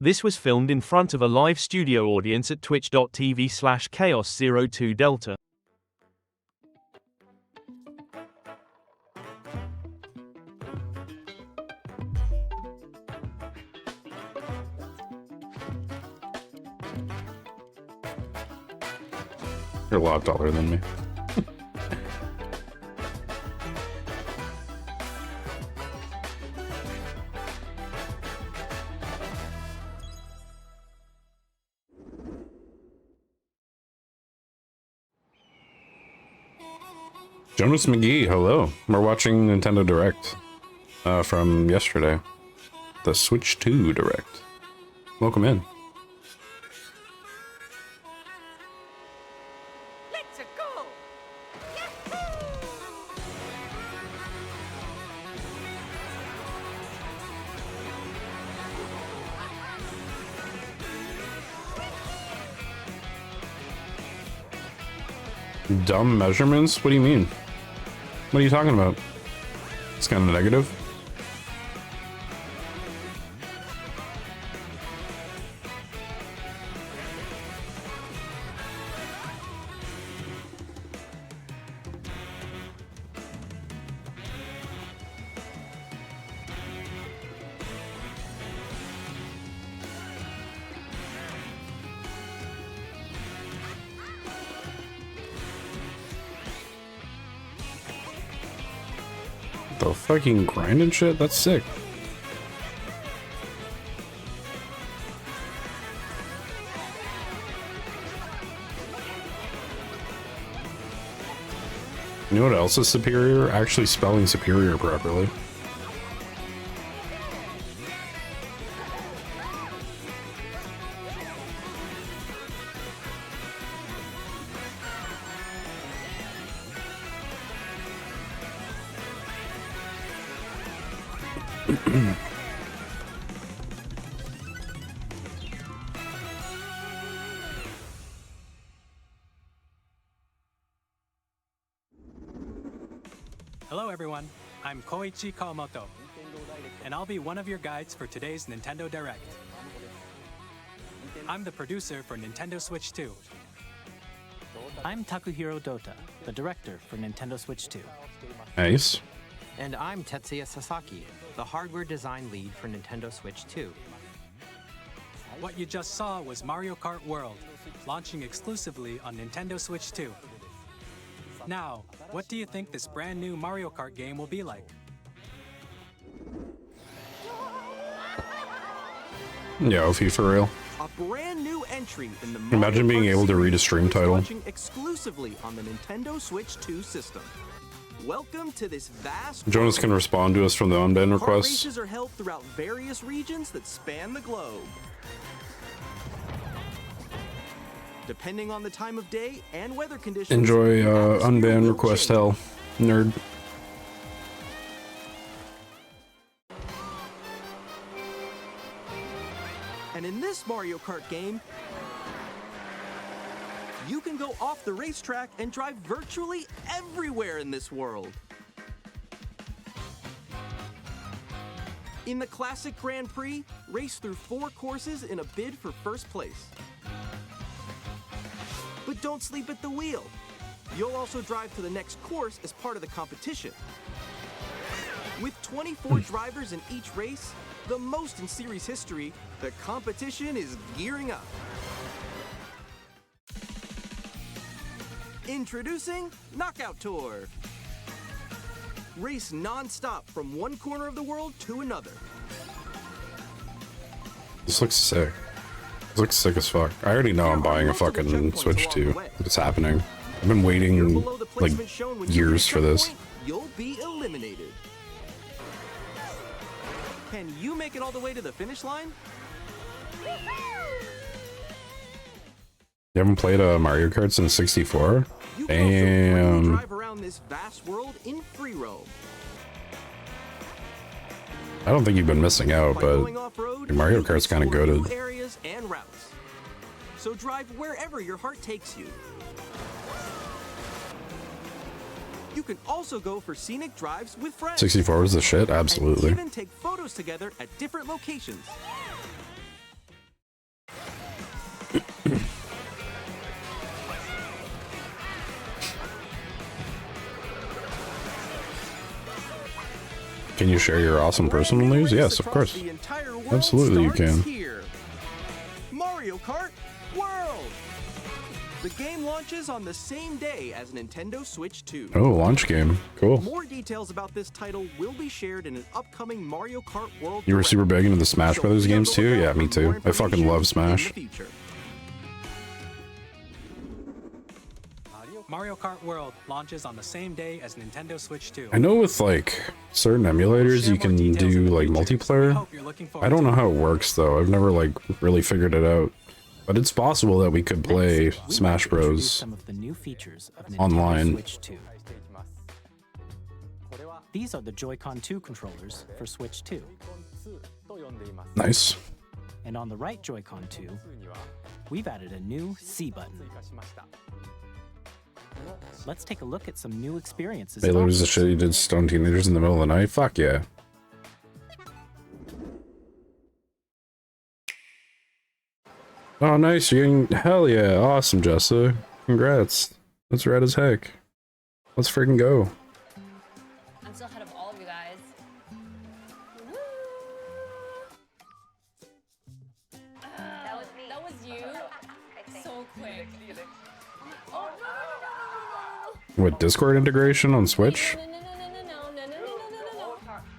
This was filmed in front of a live studio audience at twitch.tv/chaos02delta. You're a lot taller than me. Jonas McGee, hello. We're watching Nintendo Direct from yesterday. The Switch 2 Direct. Welcome in. Let's go. Dumb measurements? What do you mean? What are you talking about? It's kind of negative. The fucking grinding shit? That's sick. You know what else is superior? Actually spelling superior properly. Hello everyone, I'm Koichi Kawamoto, and I'll be one of your guides for today's Nintendo Direct. I'm the producer for Nintendo Switch 2. I'm Takuhiro Dota, the director for Nintendo Switch 2. Nice. And I'm Tetsuya Sasaki, the hardware design lead for Nintendo Switch 2. What you just saw was Mario Kart World, launching exclusively on Nintendo Switch 2. Now, what do you think this brand new Mario Kart game will be like? Yeah, Ophi, for real. A brand new entry in the Imagine Mario being Kart able to read a series stream is title. launching exclusively on the Nintendo Switch 2 system. Welcome to this vast Jonas world. can respond to us from the unbanned Kart requests. races are held throughout various regions that span the globe. Depending on the time of day and weather conditions, Enjoy the atmosphere unbanned will request change. hell, nerd. And in this Mario Kart game, you can go off the racetrack and drive virtually everywhere in this world. In the classic Grand Prix, race through 4 courses in a bid for first place. But don't sleep at the wheel. You'll also drive to the next course as part of the competition. With 24 drivers in each race, the most in series history, the competition is gearing up. Introducing Knockout Tour. Race non-stop from one corner of the world to another. This looks sick. This looks sick as fuck. I already know I'm buying a fucking Switch 2. It's happening. I've been waiting Below the like placement shown when you years reach for a this. point, you'll be eliminated. Can you make it all the way to the finish line? You haven't played a Mario Kart since 64? You can also freely Damn. drive around this vast world in free roam. I don't think you've been missing out, By but going off-road, Mario you can Kart's kind of explore new goated. areas and routes. So drive wherever your heart takes you. You can also go for scenic drives with friends. 64 was the shit, absolutely. And even take photos together at different locations. Can you share your awesome personal news? Yes, of course. The entire world Absolutely, you starts can. Here. Mario Kart World. The game launches on the same day as Nintendo Switch 2. Oh, launch game. Cool. More details about this title will be shared in an upcoming Mario Kart World. You were Direct. super big into the Smash So Brothers be on games the too? lookout Yeah, me for more too. I fucking information love in Smash. the future. Mario Kart World launches on the same day as Nintendo Switch 2. I know with like certain emulators you can do like multiplayer. I don't know how it works though. I've never like really figured it out. But it's possible that we could play Next, we'd Smash like to introduce Bros. some of the new features of Nintendo Online. Switch 2. These are the Joy-Con 2 controllers for Switch 2. Nice. And on the right Joy-Con 2, we've added a new C button. Let's take a look at some new experiences. Baylor was the offered. shit you did stone teenagers in the middle of the night. Fuck yeah. Oh, nice. You're getting... Hell yeah. Awesome, Jessa. Congrats. That's rad as heck. Let's freaking go. I'm still ahead of all of you guys. That was me. That was you. So quick. Oh no! What, Discord integration on Switch? No.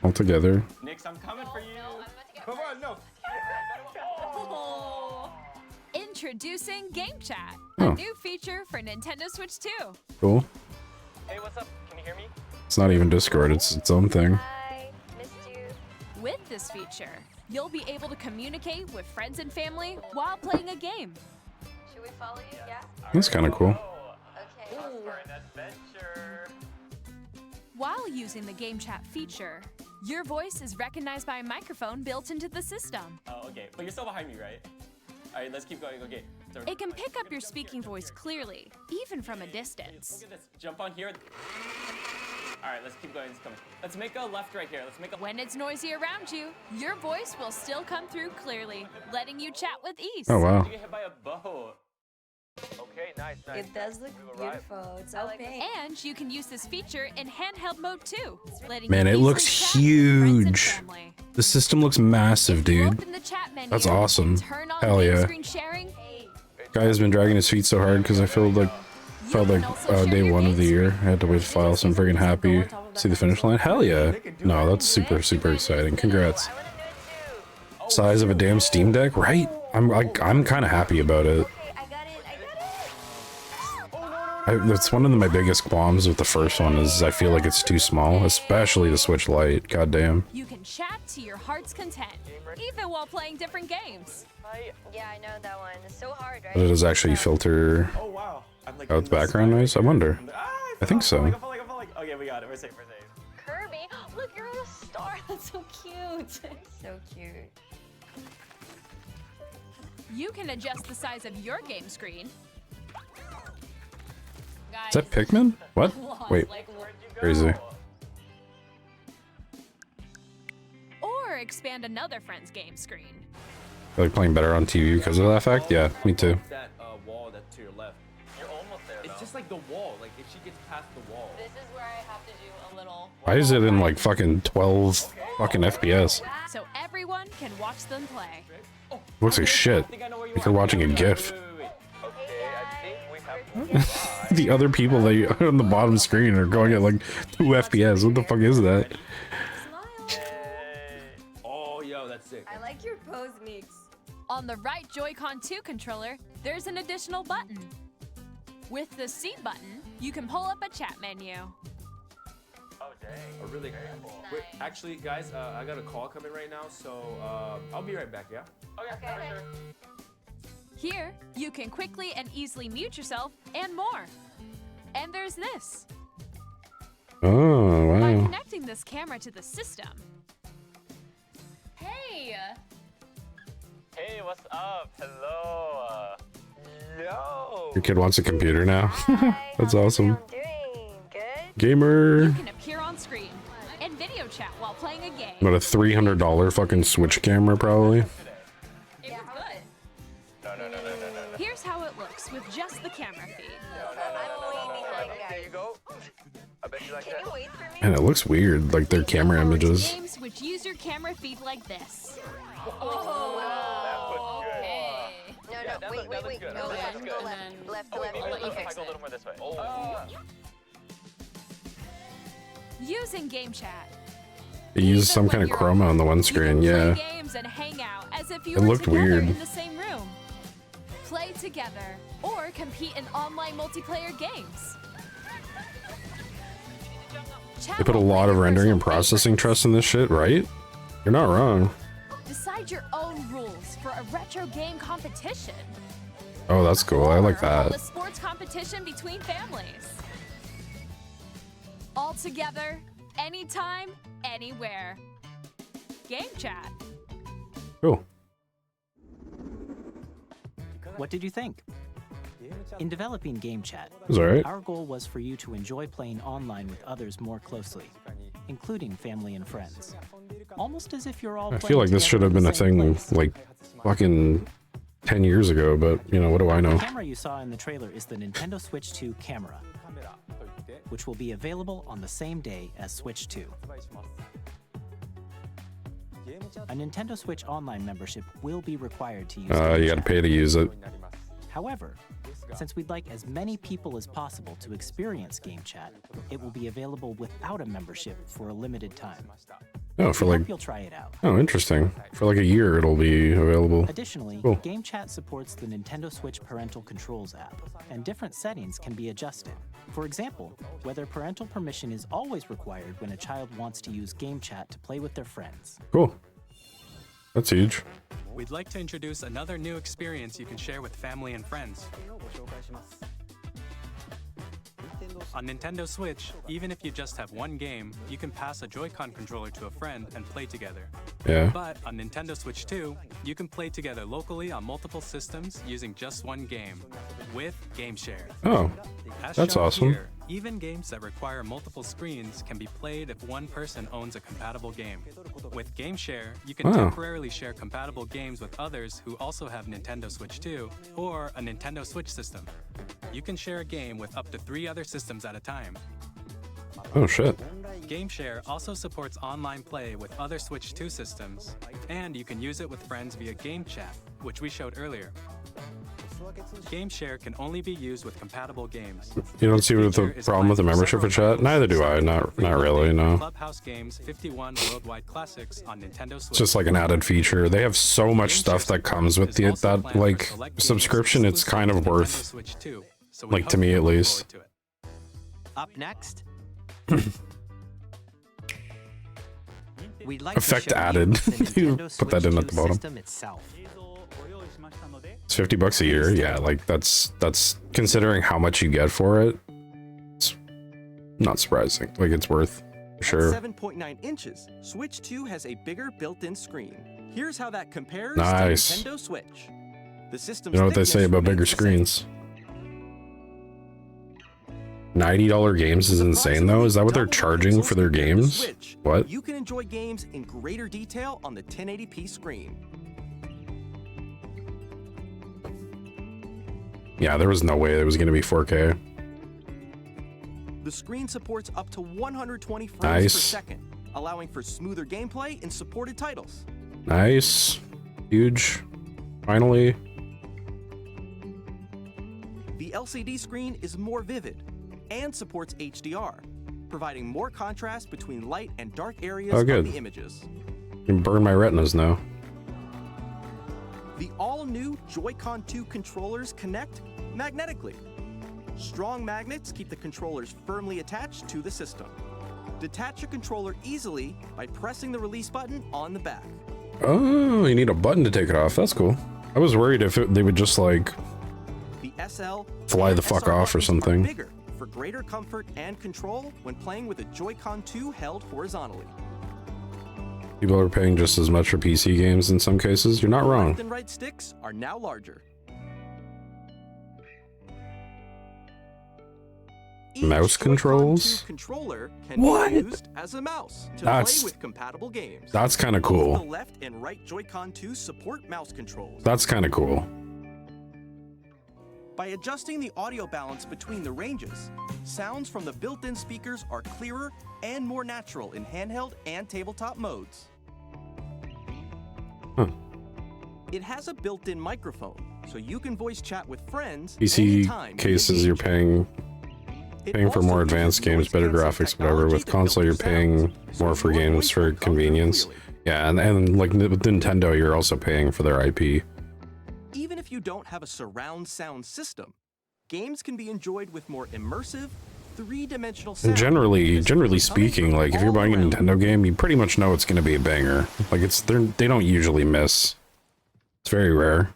All together. Nix, I'm coming for you. Come on, no. Introducing Game Chat, Oh. a new feature for Nintendo Switch 2. Cool. Hey, what's up? Can you hear me? It's not even Discord, it's its own thing. Hi, missed you. With this feature, you'll be able to communicate with friends and family while playing a game. Should we follow you? Yeah. That's kind of cool. Okay. For an adventure. While using the Game Chat feature, your voice is recognized by a microphone built into the system. Oh, okay. But you're still behind me, right? All right, let's keep going. Okay. So, It can pick up your speaking voice clearly, even from a distance. look at this. Jump on here. All right, let's keep going. It's coming. Let's make a left right here. Let's make a. When it's noisy around you, your voice will still come through clearly, letting you chat with ease. Oh, wow. You get hit by a boat. Okay, nice. It does look beautiful. It's so pink. And you can use this feature in handheld mode too, letting Man, you it easily looks chat with friends and huge. family. The system looks massive, dude. Open the chat menu, That's awesome. turn on Hell game yeah. screen sharing. Guy has been dragging his feet so hard because I felt like day one of the year. I had to wait to file, so I'm freaking happy to see the finish line. Hell yeah. No, that's super exciting. Congrats. Size of a damn Steam Deck, right? I'm kind of happy about it. I got it. That's one of my biggest qualms with the first one is I feel like it's too small, especially the Switch Lite. God damn. You can chat to your heart's content, even while playing different games. Yeah, I know that one. It's so hard, right? But it does actually filter Oh wow. I'm like. out the background noise? I wonder. I think so. I feel like. Okay, we got it. We're safe. We're safe. Kirby, look, you're a star. That's so cute. So cute. You can adjust the size of your game screen. Is that Pikmin? What? Wait, crazy. Or expand another friend's game screen. I like playing better on TV because of that fact? Yeah, me too. That wall that's to your left. You're almost there. It's just like the wall. Like if she gets past the wall. This is where I have to do a little. Why is it in like fucking 12 fucking FPS? So everyone can watch them play. Looks like shit. Like you're watching a GIF. Okay, I think we have to The other people that on the bottom screen are going at like 2 FPS. What the fuck is that? Oh, yo, that's sick. I like your pose, Mix. On the right Joy-Con 2 controller, there's an additional button. With the C button, you can pull up a chat menu. Oh, dang. Oh, really? Wait, actually, guys, I got a call coming right now, so I'll be right back, yeah? Okay, for sure. Here, you can quickly and easily mute yourself and more. And there's this. Oh, By wow. connecting this camera to the system, Hey! Hey, what's up? Hello. Yo. Your kid wants a computer now. Hi, That's how's awesome. everyone doing? Good? Gamer. you can appear on screen and video chat while playing a game. What, a $300 fucking Switch camera, probably? It was good. Here's how it looks with just the camera feed. I'm way behind, There guys. you go. And it looks weird, like their camera images. Games which use your camera feed like this. Oh, okay. No, wait. Go left. I'll let you fix it. Using game chat. It used some kind of chroma on the one screen, yeah. Games and hang out as if you It were looked together weird. in the same room. Play together or compete in online multiplayer games. They put a lot of rendering and processing trust in this shit, right? You're not wrong. Decide your own rules for a retro game competition. Oh, that's cool. I like Or hold that. a sports competition between families. All together, anytime, anywhere. Game chat. Cool. What did you think? In developing Game Chat, It was alright. our goal was for you to enjoy playing online with others more closely, including family and friends. Almost as if you're all I playing feel like this should together have in been the a same thing place. like fucking 10 years ago, but you know, what do I know? The camera you saw in the trailer is the Nintendo Switch 2 camera, which will be available on the same day as Switch 2. A Nintendo Switch Online membership will be required to use Game You gotta Chat. pay to use it. However, since we'd like as many people as possible to experience Game Chat, it will be available without a membership for a limited time. Oh, for We like, hope you'll try it out. oh, interesting. For like a year it'll be available. Additionally, Cool. Game Chat supports the Nintendo Switch Parental Controls app, and different settings can be adjusted. For example, whether parental permission is always required when a child wants to use Game Chat to play with their friends. Cool. That's huge. We'd like to introduce another new experience you can share with family and friends. On Nintendo Switch, even if you just have one game, you can pass a Joy-Con controller to a friend and play together. Yeah. But on Nintendo Switch 2, you can play together locally on multiple systems using just one game, with Game Share. Oh, As that's shown awesome. here, even games that require multiple screens can be played if one person owns a compatible game. With Game Share, you can Wow. temporarily share compatible games with others who also have Nintendo Switch 2 or a Nintendo Switch system. You can share a game with up to 3 other systems at a time. Oh shit. Game Share also supports online play with other Switch 2 systems, and you can use it with friends via Game Chat, which we showed earlier. Game Share can only be used with compatible games. You don't see what the problem with the membership for chat? Neither do I. Not really, no. Clubhouse Games 51 Worldwide Classics on Nintendo Switch. It's just like an added feature. They have so much stuff that comes with the that like subscription. It's kind of worth, like to me at least. Up next, we'd like Effect to show added. You the You Nintendo put that Switch in at 2 the bottom. system itself. It's $50 a year. Yeah, like that's considering how much you get for it. It's not surprising. Like it's worth for sure. At 7.9 inches, Switch 2 has a bigger built-in screen. Here's how that compares Nice. to Nintendo Switch. The system's You know what they say thickness about bigger remains the same. screens? $90 games is insane though. Is that what they're charging for their games? Switch, What? You can enjoy games in greater detail on the 1080p screen. Yeah, there was no way there was going to be 4K. The screen supports up to 120 frames Nice. per second, allowing for smoother gameplay in supported titles. Nice. Huge. Finally. The LCD screen is more vivid and supports HDR, providing more contrast between light and dark areas Oh, of good. the images. You can burn my retinas now. The all-new Joy-Con 2 controllers connect magnetically. Strong magnets keep the controllers firmly attached to the system. Detach your controller easily by pressing the release button on the back. Oh, you need a button to take it off. That's cool. I was worried if they would just like The SL fly and the fuck SR off or buttons are something. bigger for greater comfort and control when playing with a Joy-Con 2 held horizontally. People are paying just as much for PC games in some cases. You're not The wrong. left and right sticks are now larger. Each Mouse Joy-Con controls? 2 controller can What? be used as a mouse to That's- play with compatible games. That's kind of Both cool. the left and right Joy-Con 2 support mouse controls. That's kind of cool. By adjusting the audio balance between the ranges, sounds from the built-in speakers are clearer and more natural in handheld and tabletop modes. It has a built-in microphone, so you can voice chat with friends anytime. PC cases, you're paying for more advanced games, better graphics, whatever. With console, you're paying more for games for convenience. Yeah, and like with Nintendo, you're also paying for their IP. Even if you don't have a surround sound system, games can be enjoyed with more immersive, three-dimensional sound. And generally speaking, like if you're buying a Nintendo game, you pretty much know it's going to be a banger. Like they don't usually miss. It's very rare.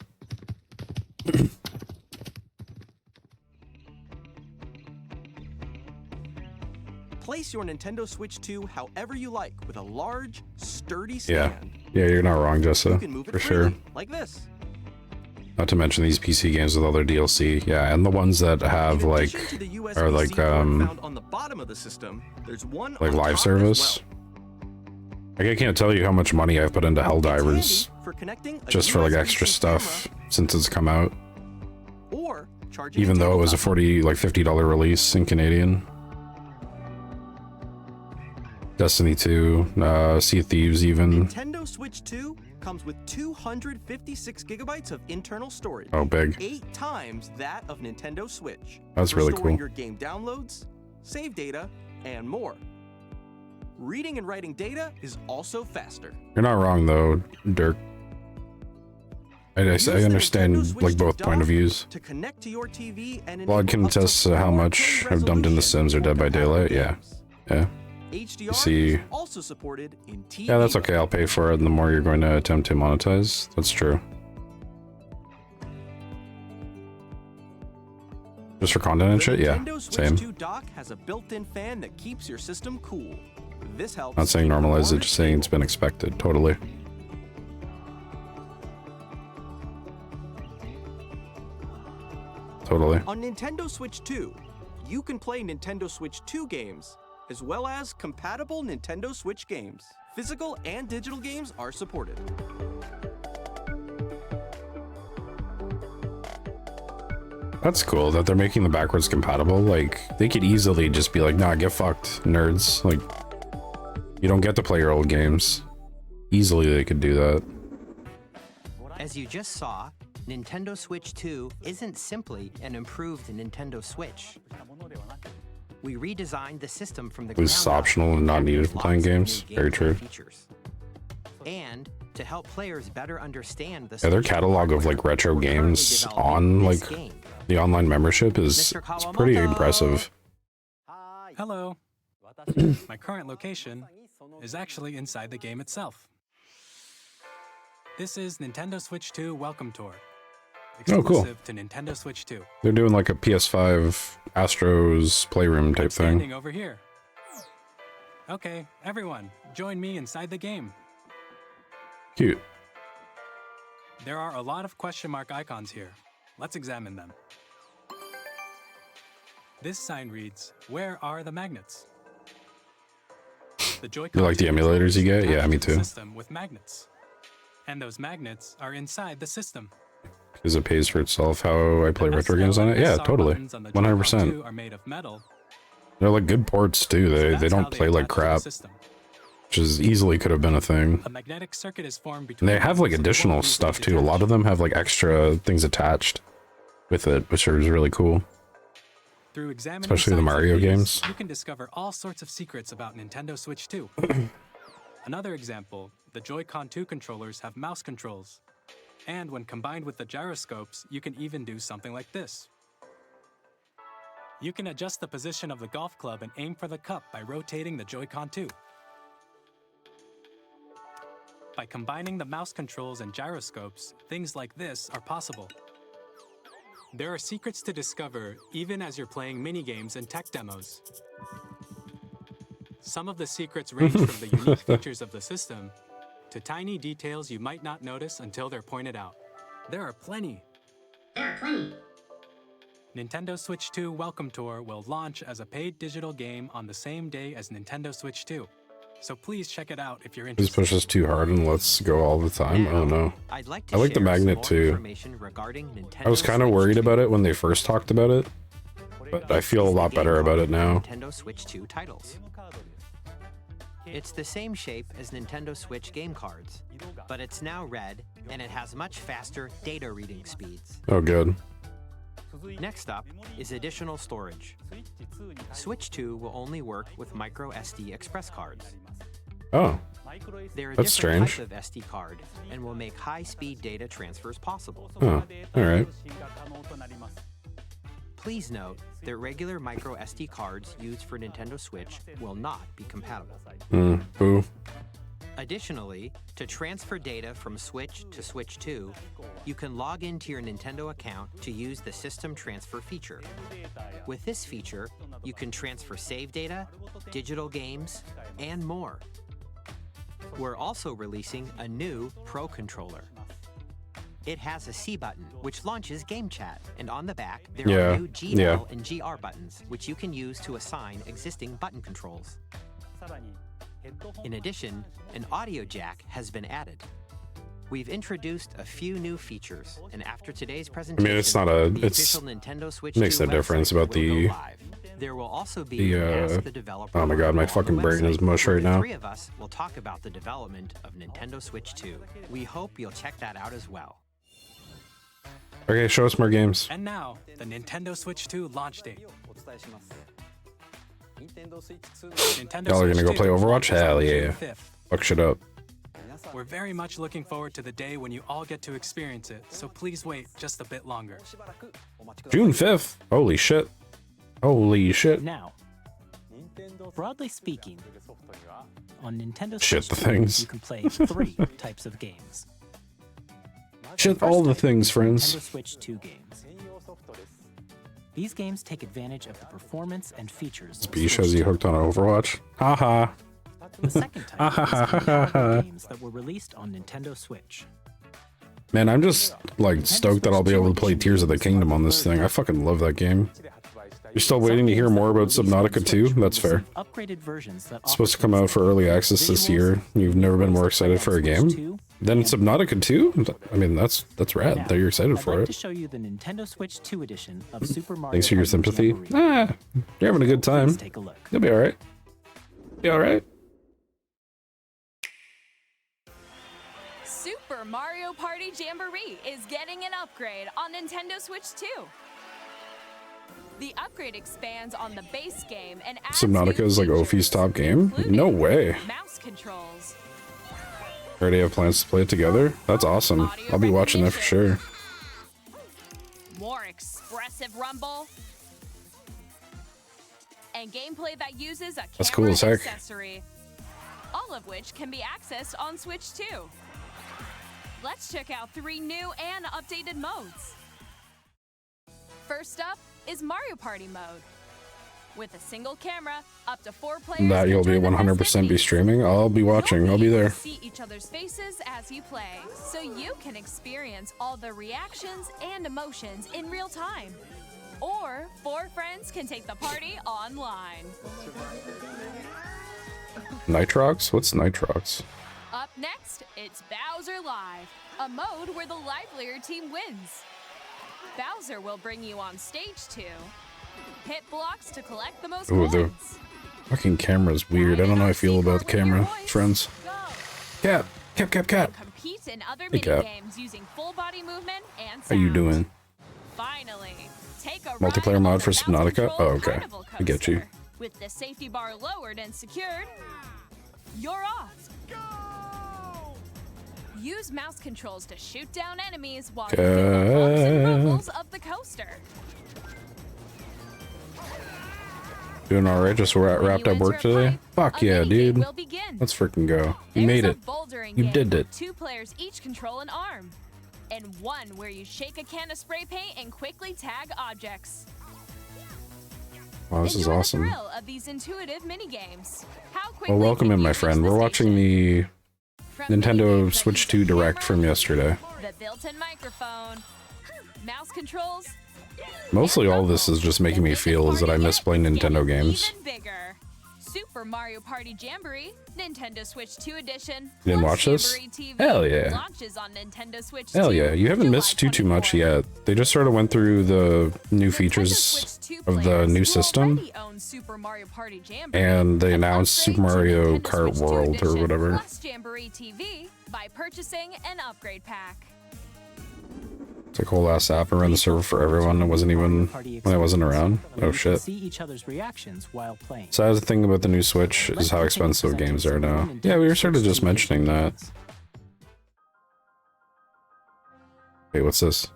Place your Nintendo Switch 2 however you like with a large, sturdy stand. Yeah, you're not wrong, Jessa. You can move it For freely, sure. like this. Not to mention these PC games with all their DLC. Yeah, and the ones that have like are like found on the bottom of the system, there's one like on live top service. as well. Like I can't tell you how much money I've put into Helldivers For connecting a just for like USB-C extra stuff since it's come out. or charging Even a though it was a tabletop. $50 release in Canadian. Destiny 2, Sea of Thieves even. Nintendo Switch 2 comes with 256 gigabytes of internal storage. Oh, big. 8 times that of Nintendo Switch. That's for really storing cool. your game downloads, save data, and more. Reading and writing data is also faster. You're not wrong though, Dirk. I understand like both point of views. To connect to your TV and Well, I can attest to how much I've dumped in The Sims or Dead by Daylight. Yeah. HDR You see. is also supported in TV. Yeah, that's okay. I'll pay for it. And the more you're going to attempt to monetize, that's true. Just for content and shit? Yeah, Nintendo Switch same. 2 dock has a built-in fan that keeps your system cool. This helps. Not saying keep normalize it, performance just saying it's been expected. Totally. Totally. On Nintendo Switch 2, you can play Nintendo Switch 2 games, as well as compatible Nintendo Switch games. Physical and digital games are supported. That's cool that they're making them backwards compatible. Like, they could easily just be like, nah, get fucked, nerds. Like, you don't get to play your old games. Easily they could do that. As you just saw, Nintendo Switch 2 isn't simply an improved Nintendo Switch. We redesigned the system from the It was ground up optional and not with needed for lots playing of new games. Very gameplay true. features. And to help players better understand the Yeah, their Switch's catalog of like hardware, retro we're currently games developing on this like game. the online membership is it's pretty impressive. Hello. My current location is actually inside the game itself. This is Nintendo Switch 2 Welcome Tour. Oh, cool. Exclusive to Nintendo Switch 2. They're doing like a PS5 Astro's Playroom type thing. Standing over here. Okay, everyone, join me inside the game. Cute. There are a lot of question mark icons here. Let's examine them. This sign reads, "Where are the magnets?" The Joy-Con You like the emulators you get? Yeah, me too. System with magnets. And those magnets are inside the system. Because it pays for itself how I play The retro games on it. Yeah, SL totally. buttons on the Joy-Con 100%. 2 are made of metal. They're like good ports too. So They that's how don't play like attach to the crap, system. which is easily could have been a thing. A magnetic circuit is formed And between they have like some additional coils stuff that too. A lot of them have like extra things attached with it, which is really cool. Through examining Especially the sites Mario like these, games. You can discover all sorts of secrets about Nintendo Switch 2. Another example, the Joy-Con 2 controllers have mouse controls. And when combined with the gyroscopes, you can even do something like this. You can adjust the position of the golf club and aim for the cup by rotating the Joy-Con 2. By combining the mouse controls and gyroscopes, things like this are possible. There are secrets to discover even as you're playing mini-games and tech demos. Some of the secrets range from the unique features of the system to tiny details you might not notice until they're pointed out. There are plenty. Nintendo Switch 2 Welcome Tour will launch as a paid digital game on the same day as Nintendo Switch 2, so please check it out if you're Just interested. pushes too hard and lets go all the time. I don't know. I'd like I like the share some magnet more too. information regarding Nintendo I was kind of Switch worried 2. about it when they first talked about it, but I feel a lot better about it now. Nintendo Switch 2 titles. It's the same shape as Nintendo Switch game cards, but it's now red and it has much faster data reading speeds. Oh, good. Next up is additional storage. Switch 2 will only work with micro SD express cards. Oh, They're a that's different strange. type of SD card and will make high-speed data transfers possible. Oh, all right. Please note that regular micro SD cards used for Nintendo Switch will not be compatible. Boo. Additionally, to transfer data from Switch to Switch 2, you can log into your Nintendo account to use the System Transfer feature. With this feature, you can transfer save data, digital games, and more. We're also releasing a new Pro Controller. It has a C button, which launches Game Chat, and on the back, there are new GL and GR buttons, which you can use to assign existing button controls. In addition, an audio jack has been added. We've introduced a few new features, and after today's presentation, it's not a- the it's- official Nintendo Switch makes 2 no difference website about will the- go live. There will also be Ask the Developer oh my god, my on the fucking brain is website, mush where right the now. three of us will talk about the development of Nintendo Switch 2. We hope you'll check that out as well. Okay, show us more games. And now, the Nintendo Switch 2 launch date. Nintendo Y'all are Switch gonna go 2 play Overwatch? launches on Hell June yeah. 5th. Fuck shit up. We're very much looking forward to the day when you all get to experience it, so please wait just a bit longer. June 5th. Holy shit. Holy shit. Now, broadly speaking, on Nintendo Shit, Switch the 2, things. you can play 3 types of games. Shit, First all the type things, is friends. Nintendo Switch 2 games. These games take advantage of the performance and features of Beach Switch has you 2. hooked on Overwatch. Haha. The second type is compatible games that were released on Nintendo Switch. Man, I'm just, like, stoked that I'll be able to play Tears of the Kingdom on this thing. I fucking love that game. You're still waiting to hear more about Subnautica 2? That's fair. Upgraded versions that It's supposed to come out for early access this year. You've never been more excited for a game? Then Subnautica 2? I mean, that's rad Now, that you're excited I'd for like to it. show you the Nintendo Switch 2 edition of Super Mario Thanks for your Party sympathy. Jamboree. You're having a good time. Let's take a look. You'll be alright. Be alright. Super Mario Party Jamboree is getting an upgrade on Nintendo Switch 2. The upgrade expands on the base game and adds Subnautica new is like features, Ophi's top game? including No way. mouse controls, Already have plans to play it together? That's awesome. I'll be watching that for sure. more expressive rumble, and gameplay that uses a That's cool camera as heck. accessory, all of which can be accessed on Switch 2. Let's check out 3 new and updated modes. First up is Mario Party mode. With a single camera, up to 4 players That you'll can be join the 100% be festivities. streaming. I'll be watching. I'll be You'll there. see each other's faces as you play, so you can experience all the reactions and emotions in real time. Or 4 friends can take the party online. Nitrox? What's Nitrox? Up next, it's Bowser Live, a mode where the livelier team wins. Bowser will bring you on stage 2. Hit blocks to collect the most Ooh, the coins. fucking camera's weird. I don't know how I feel about the camera, friends. Cat! Cat! Compete in other Hey, Cap. minigames using full body movement and sound. How you doing? Finally, take a Multiplayer ride mod on for the Subnautica? mouse-controlled Oh, okay. carnival I get you. coaster. With the safety bar lowered and secured, you're off. Use mouse controls to shoot down enemies while you feel the bumps and rumbles of the coaster. Doing alright, just wrapped up work today? Fuck yeah, dude. Will begin. Let's freaking go. You There's made a it. bouldering You game did where it. 2 players each control an arm, and one where you shake a can of spray paint and quickly tag objects. Wow, this is Enjoy awesome. the thrill of these intuitive minigames. How Well, quickly welcome can in, you my reach friend. the We're watching the From Nintendo minigames that Switch use 2 the Direct camera, from yesterday. the built-in microphone, mouse controls. Mostly all this is just making me feel is that I miss playing Nintendo games. Even bigger. Super Mario Party Jamboree, Nintendo Switch 2 Edition. You didn't plus watch this? Jamboree TV Hell yeah. launches on Nintendo Switch Hell 2 yeah, you haven't missed July too much 24th. yet. They just sort of went through the new Nintendo features Switch 2 of the players new who system, already own Super Mario Party Jamboree and they can announced upgrade Super Mario to Nintendo Kart Switch 2 World or Edition whatever. plus Jamboree TV by purchasing an upgrade pack. It's like a whole ass app around the server for everyone. It wasn't even when I wasn't around. Oh shit. See each other's reactions while playing. So the thing about the new Switch is how expensive games are now. Yeah, we were sort of just mentioning that. Wait, what's this?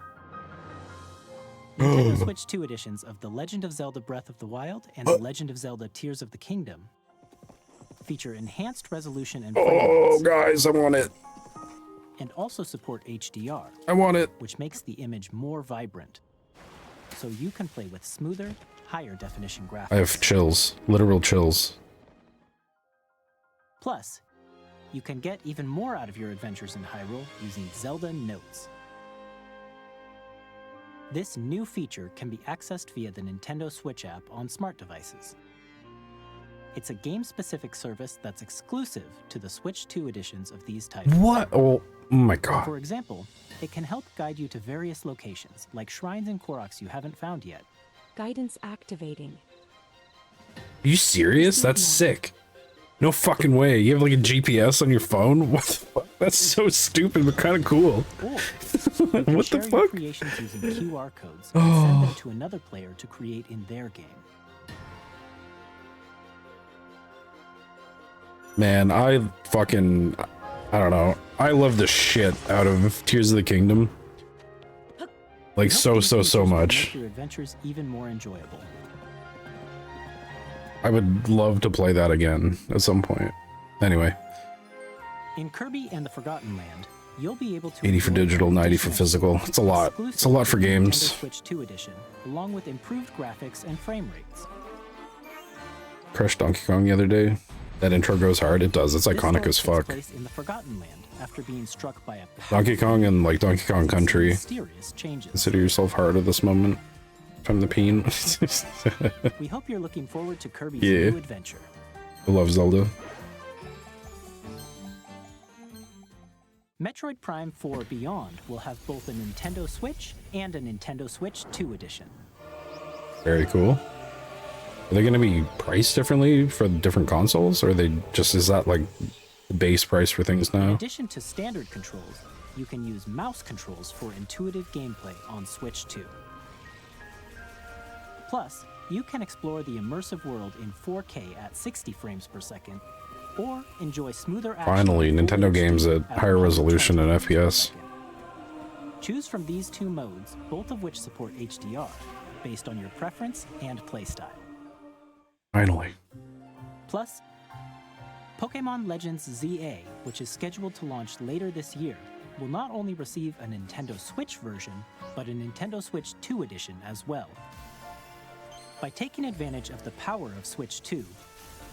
Nintendo Switch 2 editions of The Legend of Zelda Breath of the Wild and The Legend of Zelda Tears of the Kingdom feature enhanced resolution and frame Oh, rates, guys, I want it. and also support HDR, I want it. which makes the image more vibrant. So you can play with smoother, higher definition graphics. I have chills. Literal chills. Plus, you can get even more out of your adventures in Hyrule using Zelda Notes. This new feature can be accessed via the Nintendo Switch app on smart devices. It's a game-specific service that's exclusive to the Switch 2 editions of these titles. What? Oh my god. For example, it can help guide you to various locations, like shrines and Koroks you haven't found yet. Guidance activating. Are you serious? That's sick. No fucking way. You have like a GPS on your phone? What the fuck? That's so stupid, but kind of cool. Or you can What share the your fuck? creations using QR codes and send them to another player to create in their game. Man, I don't know. I love the shit out of Tears of the Kingdom. Like so These features will much. Make your adventures even more enjoyable. I would love to play that again at some point. Anyway, In Kirby and the Forgotten Land, you'll be able to 80 for enjoy digital, 90 for additional physical. It's a lot. It's a lot for exclusive games. Nintendo Switch 2 edition, along with improved graphics and frame rates. Crushed Donkey Kong the other day. That intro goes hard. It does. It's This iconic story as takes fuck. place in the Forgotten Land after being struck by a Donkey Kong and like Donkey Kong Country. mysterious changes. Consider yourself hard at this moment. From the peen. We hope you're looking forward to Kirby's Yeah. new adventure. I love Zelda. Metroid Prime 4 Beyond will have both a Nintendo Switch and a Nintendo Switch 2 edition. Very cool. Are they going to be priced differently for the different consoles? Or are they just, is that like the base price for things In now? addition to standard controls, you can use mouse controls for intuitive gameplay on Switch 2. Plus, you can explore the immersive world in 4K at 60 frames per second, or enjoy smoother action Finally, in Nintendo 4HD games at higher 120 resolution and frames per FPS. second. Choose from these two modes, both of which support HDR, based on your preference and playstyle. Finally. Plus, Pokémon Legends ZA, which is scheduled to launch later this year, will not only receive a Nintendo Switch version, but a Nintendo Switch 2 edition as well. By taking advantage of the power of Switch 2,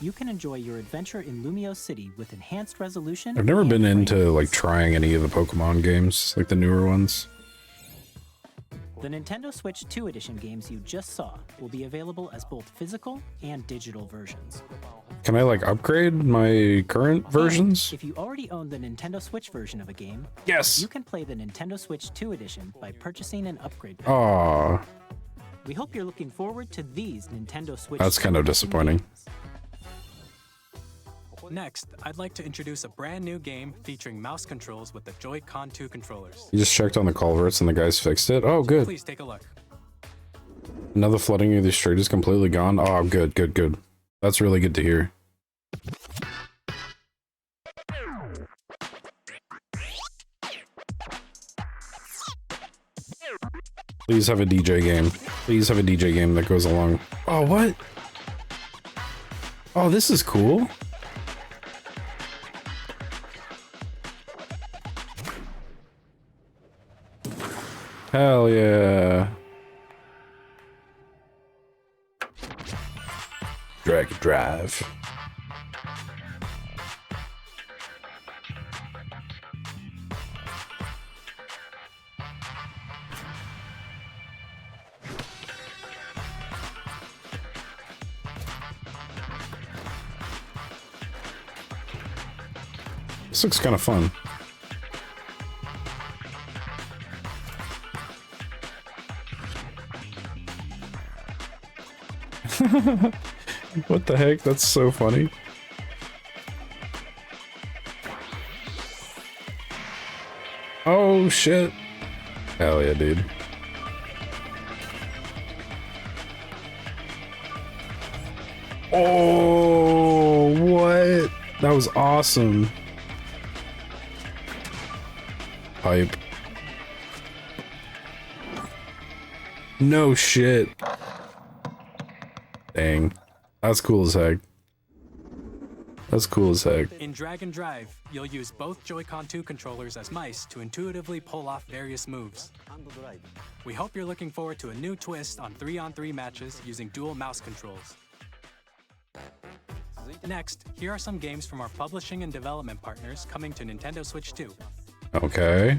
you can enjoy your adventure in Lumio City with enhanced resolution. I've never and been frame into like rates. trying any of the Pokemon games, like the newer ones. The Nintendo Switch 2 edition games you just saw will be available as both physical and digital versions. Can I like upgrade my current versions? If you already own the Nintendo Switch version of a game, Yes. you can play the Nintendo Switch 2 edition by purchasing an upgrade pack. Aw, We hope you're looking forward to these Nintendo Switch. that's kind of 2 disappointing. games. Next, I'd like to introduce a brand new game featuring mouse controls with the Joy-Con 2 controllers. You just checked on the culverts and the guys fixed it? Oh, good. Please take a look. Now the flooding of the street is completely gone. Oh, good, good, good. That's really good to hear. Please have a DJ game. Please have a DJ game that goes along. Oh, what? Oh, this is cool. Hell yeah. Drag Drive. This looks kind of fun. What the heck? That's so funny. Oh shit. Hell yeah, dude. Oh, what? That was awesome. Hype. No shit. Dang. That's cool as heck. That's cool as heck. In Drag and Drive, you'll use both Joy-Con 2 controllers as mice to intuitively pull off various moves. We hope you're looking forward to a new twist on 3-on-3 matches using dual mouse controls. Next, here are some games from our publishing and development partners coming to Nintendo Switch 2. Okay.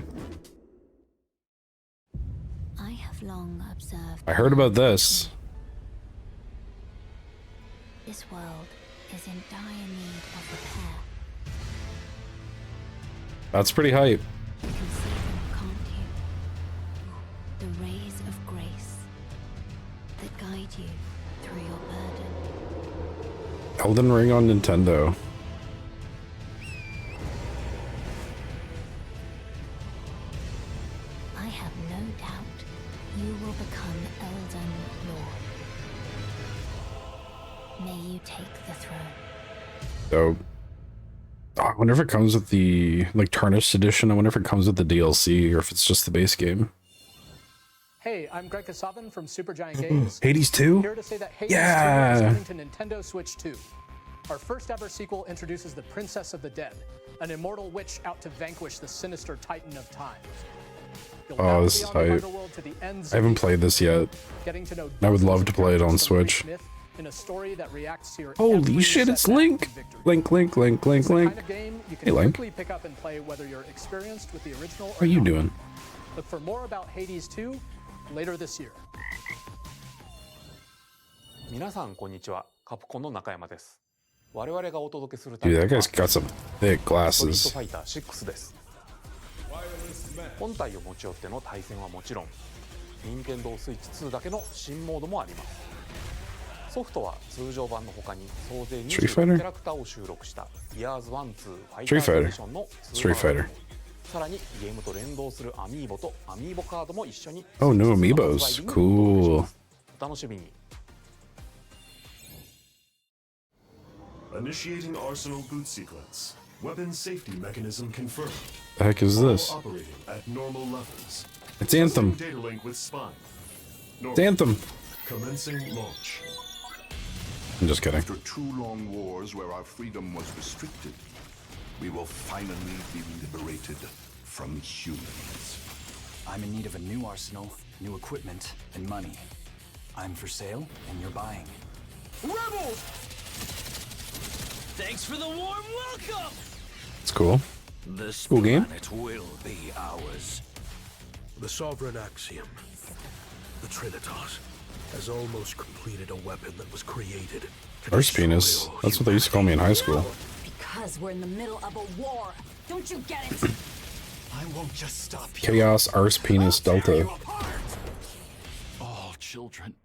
I have long observed. I heard about this. This world is in dire need of repair. That's pretty hype. You can see them, can't you? The rays of grace that guide you through your burden. Elden Ring on Nintendo. I have no doubt you will become Elden Lord. May you take the throne. Dope. I wonder if it comes with the like Tarnished edition. I wonder if it comes with the DLC or if it's just the base game. Hey, I'm Greg Kasavin from Supergiant Games. Hades 2? Here to say that Hades Yeah. 2 is coming to Nintendo Switch 2. Our first ever sequel introduces the Princess of the Dead, an immortal witch out to vanquish the sinister Titan of Time. You'll Oh, this is hype. I haven't played this yet. I would love to play it on Switch. In a story that reacts to your Holy shit, it's Link! Link, Link, Link, Link, Link. kind of game you can Hey, Link. quickly pick up and play whether you're experienced with the original How are you doing? Look for more about Hades 2 later this year. 皆さんこんにちは。カプコンの中山です。我々がお届けする Dude, that guy's got some thick ストリー glasses. トファイター6です。本体を持ち寄っての対戦はもちろん、任天堂スイッチ2だけの新モードもあります。ソフトは通常版の他に総勢 Street 20 キ Fighter? ャラクターを収録した Years 1-2 ファイタ Street ー Fighter. エディションの Street Fighter. さらにゲームと連動するアミーボとアミーボカードも一緒に Oh, new amiibos. Cool. お楽しみに。 Initiating Arsenal boot sequence. Weapon safety mechanism confirmed. The heck is this? All operating at normal levels. It's Anthem. Data link with spine. It's Anthem. Commencing launch. I'm just kidding. After 2 long wars where our freedom was restricted, we will finally be liberated from humans. I'm in need of a new arsenal, new equipment, and money. I'm for sale, and you're buying. Rebels! Thanks for the warm welcome! It's cool. This Cool game. planet will be ours. The Sovereign Axiom, the Trinitas, has almost completed a weapon that was created to Arse penis. That's what they used to call me in high school. Because we're in the middle of a war. Don't you get it? I won't just stop you. Chaos Arse penis Delta. All children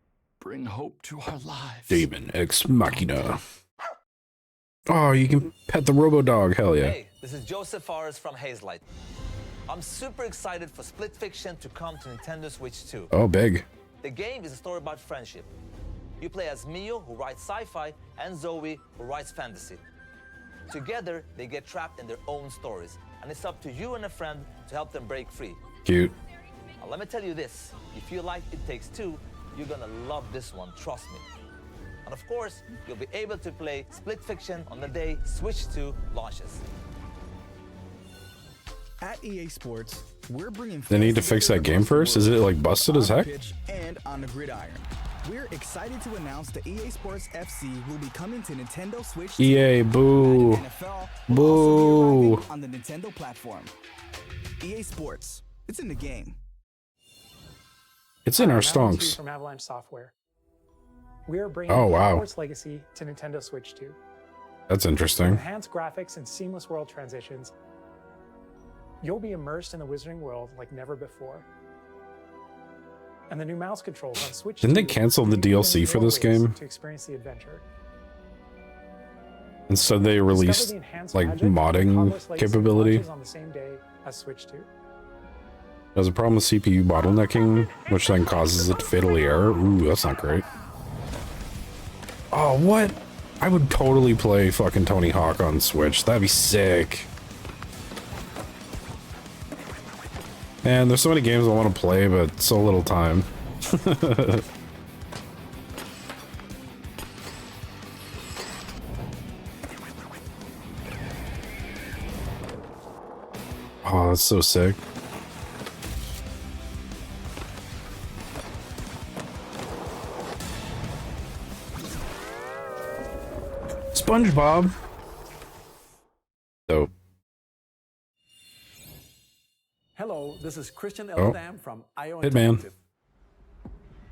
bring hope to our lives. Demon Ex Machina. Oh, you can pet the Robo Dog. Hell yeah. Hey, this is Joseph Fares from Hazelight. I'm super excited for Split Fiction to come to Nintendo Switch 2. Oh, big. The game is a story about friendship. You play as Mio, who writes sci-fi, and Zoe, who writes fantasy. Together, they get trapped in their own stories, and it's up to you and a friend to help them break free. Cute. Now, let me tell you this. If you like It Takes Two, you're gonna love this one, trust me. And of course, you'll be able to play Split Fiction on the day Switch 2 launches. At EA Sports, we're bringing They need to fix that game first? Is it like busted as heck? and on the gridiron. We're excited to announce the EA Sports FC will be coming to Nintendo Switch 2. EA, boo. Boo. On the Nintendo platform. EA Sports, it's in the game. It's in our I'm Alan T stonks. from Avalanche Software. We are bringing Oh, wow. Hogwarts Legacy to Nintendo Switch 2. That's interesting. Enhanced graphics and seamless world transitions, you'll be immersed in the Wizarding world like never before. And the new mouse controls on Switch. Didn't they cancel the DLC for this game? To experience the adventure. And so they released like modding capability. On the same day as Switch 2. There's a problem with CPU bottlenecking, which then causes it to fatally error. Ooh, that's not great. Oh, what? I would totally play fucking Tony Hawk on Switch. That'd be sick. Man, there's so many games I want to play, but so little time. Oh, that's so sick. SpongeBob. Dope. Hello, this is Christian Oh. Eldam from IO Hitman. Interactive.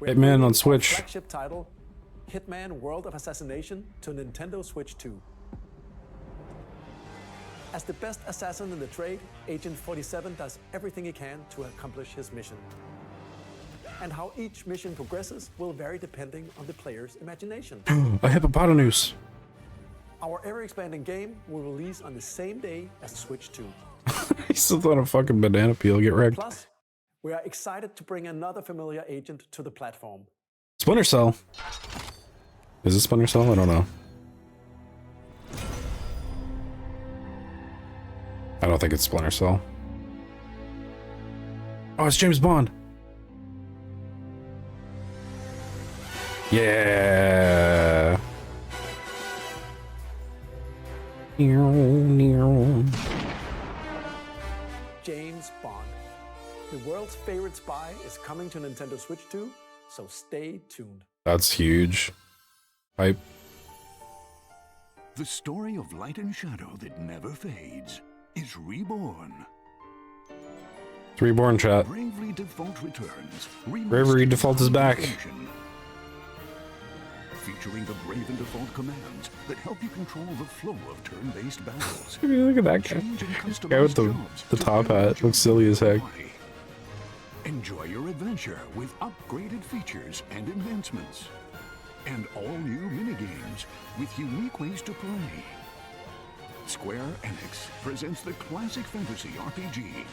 Hitman on Switch. Flagship title, Hitman World of Assassination to Nintendo Switch 2. As the best assassin in the trade, Agent 47 does everything he can to accomplish his mission. And how each mission progresses will vary depending on the player's imagination. A hippopotamus. Our ever-expanding game will release on the same day as Switch 2. He still on a fucking banana peel. Get wrecked. Plus, we are excited to bring another familiar agent to the platform. Splinter Cell. Is it Splinter Cell? I don't know. I don't think it's Splinter Cell. Oh, it's James Bond. Yeah. James Bond. The world's favorite spy is coming to Nintendo Switch 2, so stay tuned. That's huge. Hype. The story of light and shadow that never fades is reborn. It's Reborn, chat. Bravely Default returns. Bravery Default is back. Featuring the Brave and Default commands that help you control the flow of turn-based battles. Look at that guy. Guy with the top hat. Looks silly as heck. Enjoy your adventure with upgraded features and enhancements. And all new minigames with unique ways to play. Square Enix presents the classic fantasy RPG,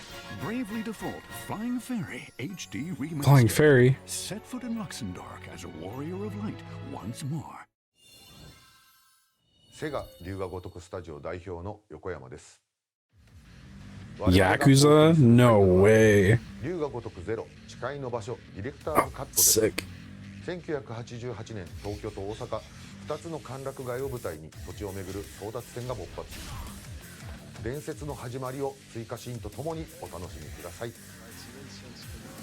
Bravely Default Flying Fairy HD Remastered. Flying Fairy? Set foot in Luxembourg as a warrior of light once more. セガ龍が如くスタジオ代表の横山です。 Yakuza? No way. 龍が如くゼロ誓いの場所ディレクターズカットです。Sick. 1988年東京と大阪2つの歓楽街を舞台に土地を巡る争奪戦が勃発。伝説の始まりを追加シーンとともにお楽しみください。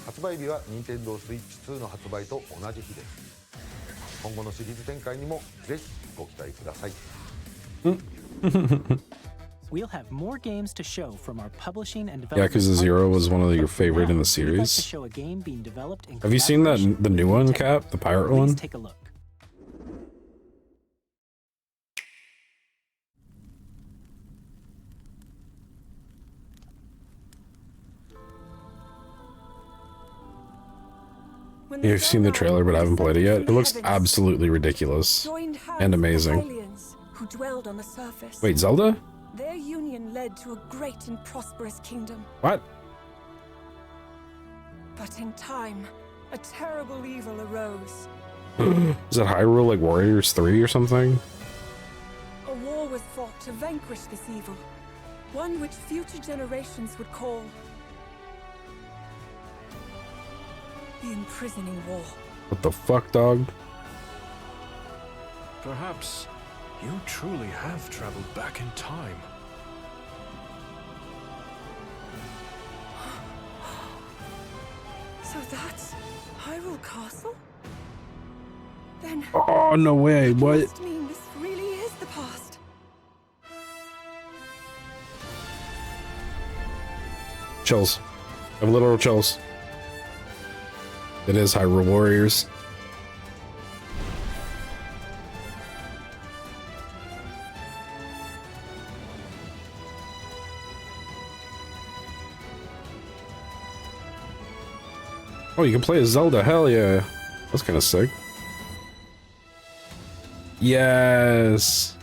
発売日は任天堂スイッチ2の発売と同じ日です。今後のシリーズ展開にもぜひご期待ください。We'll have more games to show from our publishing and development. Yakuza 0 was one of your favorite in the series. Have you seen the new one, Cap? The pirate one? Please take a look. You've seen the trailer, but I haven't played it yet. It looks absolutely ridiculous and amazing. Who dwelled on the surface. Wait, Zelda? Their union led to a great and prosperous kingdom. What? But in time, a terrible evil arose. Is that Hyrule like Warriors 3 or something? A war was fought to vanquish this evil, one which future generations would call the imprisoning war. What the fuck, dog? Perhaps you truly have traveled back in time. So that's Hyrule Castle? Then Oh, no way. What? must mean this really is the past. Chills. I have literal chills. It is Hyrule Warriors. Oh, you can play as Zelda. Hell yeah. That's kind of sick. Yes.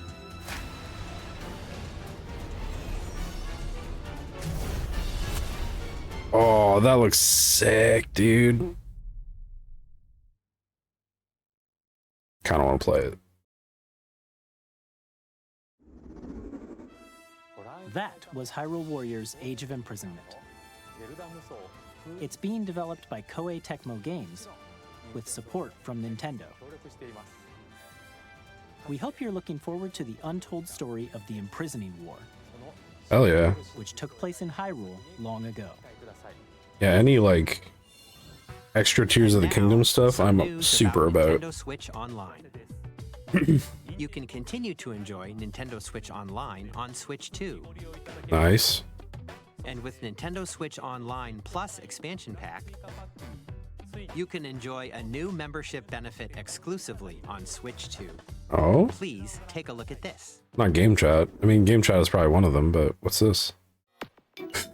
Oh, that looks sick, dude. Kind of want to play it. That was Hyrule Warriors Age of Imprisonment. It's being developed by Koei Tecmo Games with support from Nintendo. We hope you're looking forward to the untold story of the Imprisoning War. Hell yeah. Which took place in Hyrule long ago. Yeah, any like extra Tears of the Kingdom stuff, I'm super about. Nintendo Switch Online. You can continue to enjoy Nintendo Switch Online on Switch 2. Nice. And with Nintendo Switch Online Plus expansion pack, you can enjoy a new membership benefit exclusively on Switch 2. Oh? Please take a look at this. Not game chat. I mean, game chat is probably one of them, but what's this?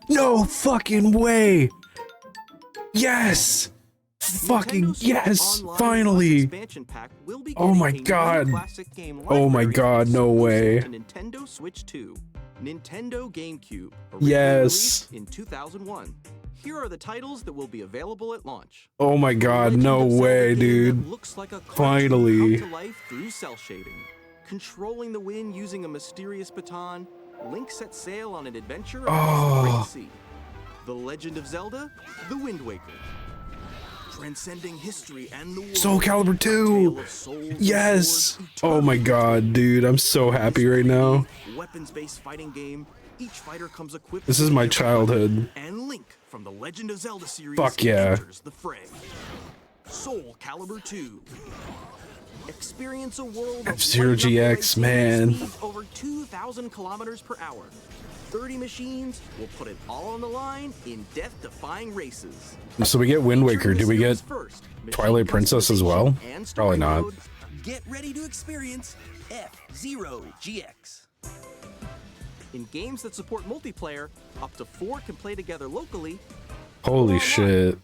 No fucking way! Yes! Fucking yes! Finally! Oh my god! Oh my god, no way. Nintendo Switch 2, Nintendo GameCube, Yes! in 2001. Here are the titles that will be available at launch. Oh my god, no way, dude. Looks like a Finally. come to life through cell shading. Controlling the wind using a mysterious baton, Link sets sail on an adventure across the Great Sea. The Legend of Zelda, The Wind Waker. Transcending history and the world. Soul Calibur 2! Yes! Oh my god, dude, I'm so happy right now. Weapons-based fighting game. Each fighter comes equipped. This is my childhood. And Link from the Legend of Zelda series Fuck yeah. enters the fray. Soul Calibur 2. Experience a world of F-Zero GX, man. speeds over 2,000 kilometers per hour. 30 machines will put it all on the line in death-defying races. So we get Wind Waker. Do we get Twilight Princess as well? Probably not. Get ready to experience F-Zero GX. In games that support multiplayer, up to 4 can play together locally. Holy shit.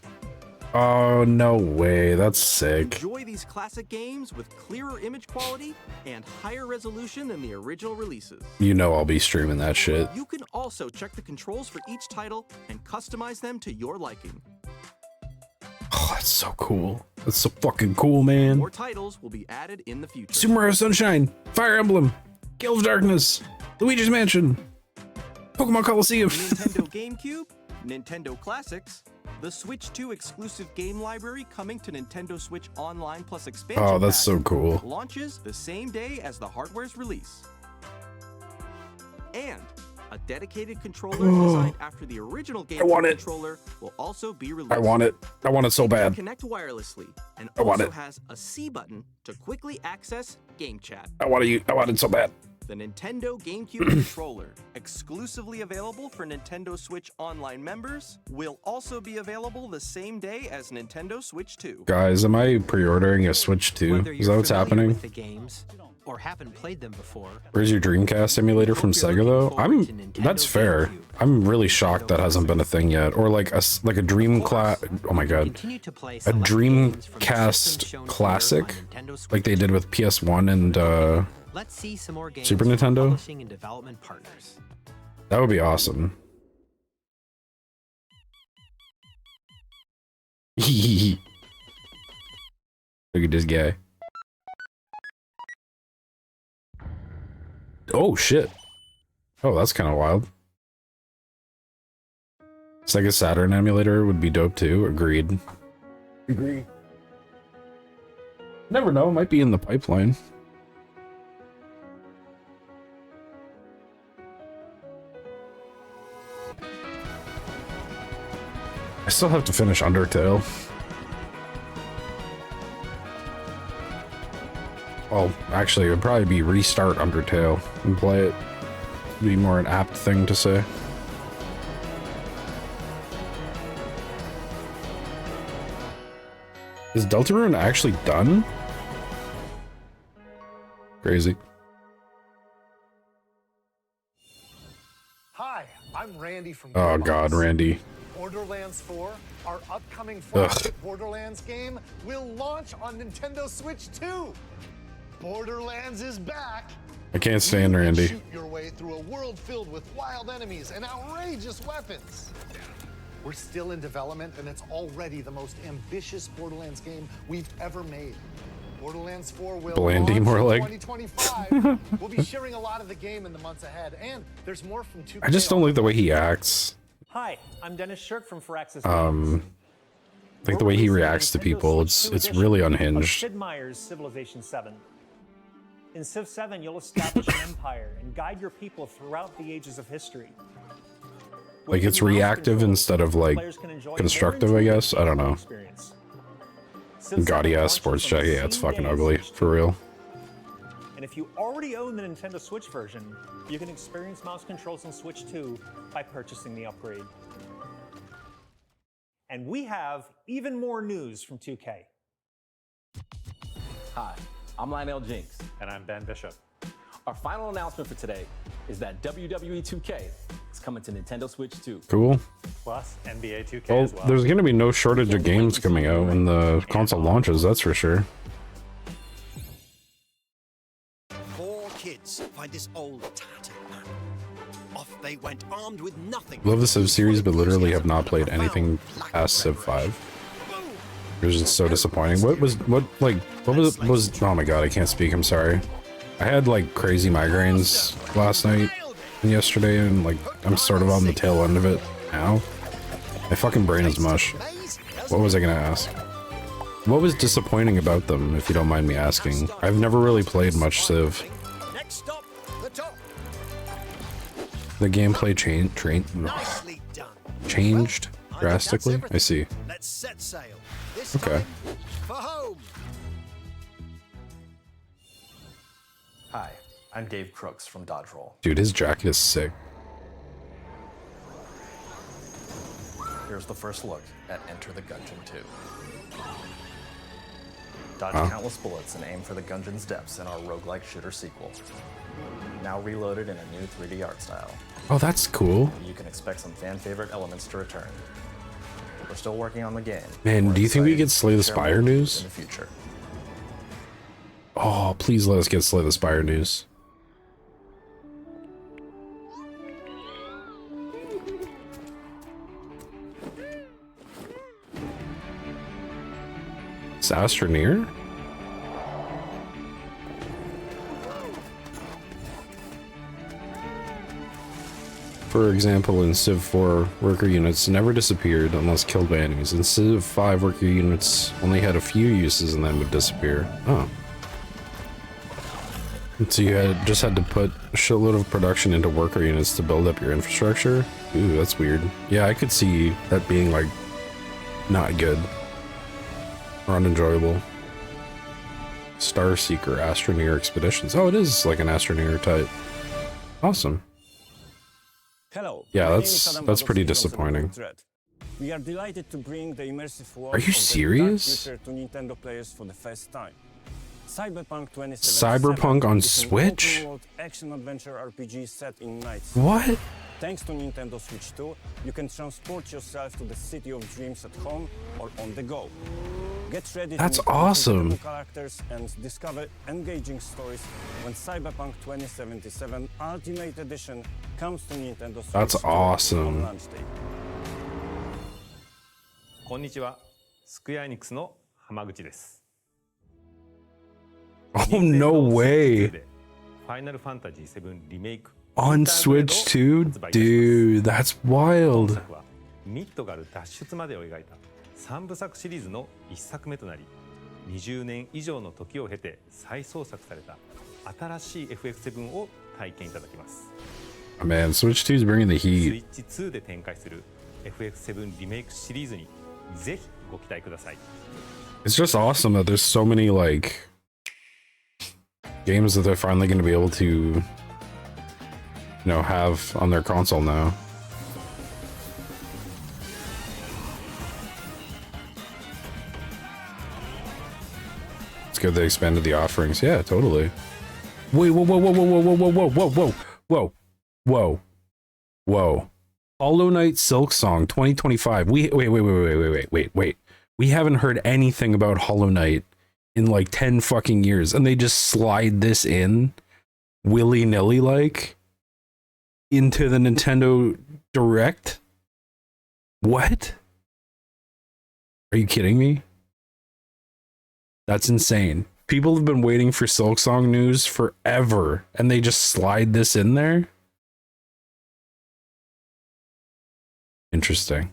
Oh, no way. That's sick. Enjoy these classic games with clearer image quality and higher resolution than the original releases. You know I'll be streaming that shit. You can also check the controls for each title and customize them to your liking. Oh, that's so cool. That's so fucking cool, man. More titles will be added in the future. Super Mario Sunshine, Fire Emblem, Guild of Darkness, Luigi's Mansion, Pokemon Coliseum. Nintendo GameCube, Nintendo Classics, the Switch 2 exclusive game library coming to Nintendo Switch Online Plus expansion Oh, that's pack so cool. launches the same day as the hardware's release. And a dedicated controller designed after the original GameCube controller will also be released. I want it. I want it so bad. Connect wirelessly and I want also it. has a C button to quickly access game chat. I want it so bad. The Nintendo GameCube controller, exclusively available for Nintendo Switch Online members, will also be available the same day as Nintendo Switch 2. Guys, am I pre-ordering a Switch 2? Whether Is that you're what's familiar happening? with the games or haven't played them before, Where's your Dreamcast emulator from Sega though? That's fair. I'm really shocked that hasn't been a thing yet. Or like a Dreamcast. Oh my god. A Dreamcast Classic, like they did with PS1 and let's see some more games Super from Nintendo? publishing and development partners. That would be awesome. Look at this guy. Oh shit. Oh, that's kind of wild. Sega Saturn emulator would be dope too. Agreed. Agree. Never know, might be in the pipeline. I still have to finish Undertale. Well, actually, it would probably be restart Undertale and play it. It'd be more an apt thing to say. Is Deltarune actually done? Crazy. Hi, I'm Randy from Oh god, Randy. Borderlands 4, our upcoming flagship Borderlands game, will launch on Nintendo Switch 2. Borderlands is back. I can't stand Randy. Shoot your way through a world filled with wild enemies and outrageous weapons. We're still in development, and it's already the most ambitious Borderlands game we've ever made. Borderlands 4 will Blandy, launch more in like. 2025. We'll be sharing a lot of the game in the months ahead, and there's more from 2K. I just don't like the way he acts. Hi, I'm Dennis Shirk from Firaxis. Like the way he reacts to people. It's really unhinged. Sid Meier's Civilization 7. In Civ 7, you'll establish an empire and guide your people throughout the ages of history. Like it's reactive instead of like constructive, I guess. I don't know. Gaudy ass sports check. Yeah, it's fucking ugly for real. And if you already own the Nintendo Switch version, you can experience mouse controls in Switch 2 by purchasing the upgrade. And we have even more news from 2K. Hi, I'm Lionel Jinks. And I'm Ben Bishop. Our final announcement for today is that WWE 2K is coming to Nintendo Switch 2. Cool. Plus NBA 2K Well, as well. there's gonna be no shortage of games coming out when the console launches, that's for sure. Four kids find this old tattered man. Off they went armed with nothing. Love the Civ series, but literally have not played anything past Civ 5. It was just so disappointing. What was oh my god, I can't speak, I'm sorry. I had like crazy migraines last night and yesterday, and like I'm sort of on the tail end of it now. My fucking brain is mush. What was I gonna ask? What was disappointing about them, if you don't mind me asking? I've never really played much Civ. The gameplay changed drastically? I see. Let's set sail. Okay. For home. Hi, I'm Dave Crooks from Dodge Roll. Dude, his jacket is sick. Here's the first look at Enter the Gungeon 2. Dodge countless bullets and aim for the Gungeon's depths in our roguelike shooter sequel. Now reloaded in a new 3D art style. Oh, that's cool. You can expect some fan-favorite elements to return. We're still working on the game. Man, do you think we get Slay the Spire news? In the future. Oh, please let us get Slay the Spire news. Is Astroneer? For example, in Civ 4, worker units never disappeared unless killed by enemies. In Civ 5, worker units only had a few uses and then would disappear. Oh. So you just had to put a shitload of production into worker units to build up your infrastructure? Ooh, that's weird. Yeah, I could see that being, like, not good. Or unenjoyable. Starseeker Astroneer Expeditions. Oh, it is like an Astroneer type. Awesome. Hello. Yeah, that's pretty disappointing. We are delighted to bring the immersive world Are you serious? to Nintendo players for the first time. Cyberpunk 2077 Cyberpunk on is an Switch? open-world action-adventure RPG set in Night City. What? Thanks to Nintendo Switch 2, you can transport yourself to the City of Dreams at home or on the go. Get ready That's to meet awesome. unforgettable characters and discover engaging stories when Cyberpunk 2077 Ultimate Edition comes to Nintendo Switch That's 2 awesome. on launch day. こんにちは。スクエアエニックスの浜口です。 Oh, no way. ファイナルファンタジー7リメイク On Switch 2? Dude, that's wild. ミッドガル脱出までを描いた3部作シリーズの1作目となり、20年以上の時を経て再創作された新しい FF7 を体験いただきます。 Man, Switch 2 is bringing the heat. Switch 2で展開する FF7 リメイクシリーズにぜひご期待ください。 It's just awesome that there's so many, like, games that they're finally going to be able to, you know, have on their console now. It's good they expanded the offerings. Yeah, totally. Wait, whoa, whoa, whoa, whoa, whoa, whoa, whoa, whoa, whoa, whoa, whoa, whoa, whoa. Hollow Knight Silk Song 2025. Wait. We haven't heard anything about Hollow Knight in like 10 fucking years, and they just slide this in willy-nilly like into the Nintendo Direct? What? Are you kidding me? That's insane. People have been waiting for Silk Song news forever, and they just slide this in there? Interesting.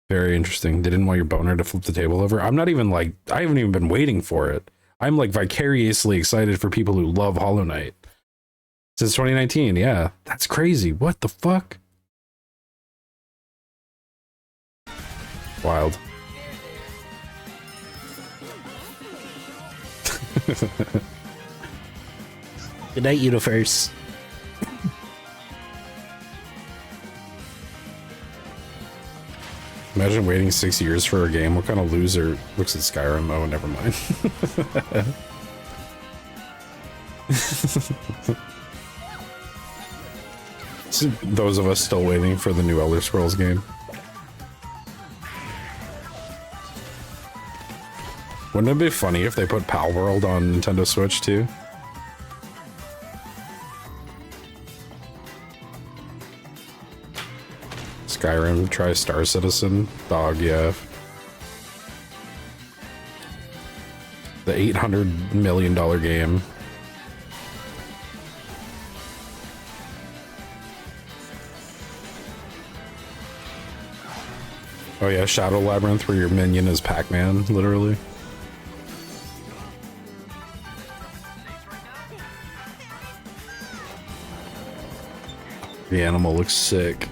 Very interesting. They didn't want your boner to flip the table over. I'm not even like, I haven't even been waiting for it. I'm like vicariously excited for people who love Hollow Knight. Since 2019, yeah. That's crazy. What the fuck? Wild. Good night, Universe. Imagine waiting 6 years for a game. What kind of loser looks at Skyrim? Oh, never mind. Those of us still waiting for the new Elder Scrolls game. Wouldn't it be funny if they put Pal World on Nintendo Switch too? Skyrim, try Star Citizen. Dog, yeah. The $800 million game. Oh yeah, Shadow Labyrinth where your minion is Pac-Man, literally. The animal looks sick.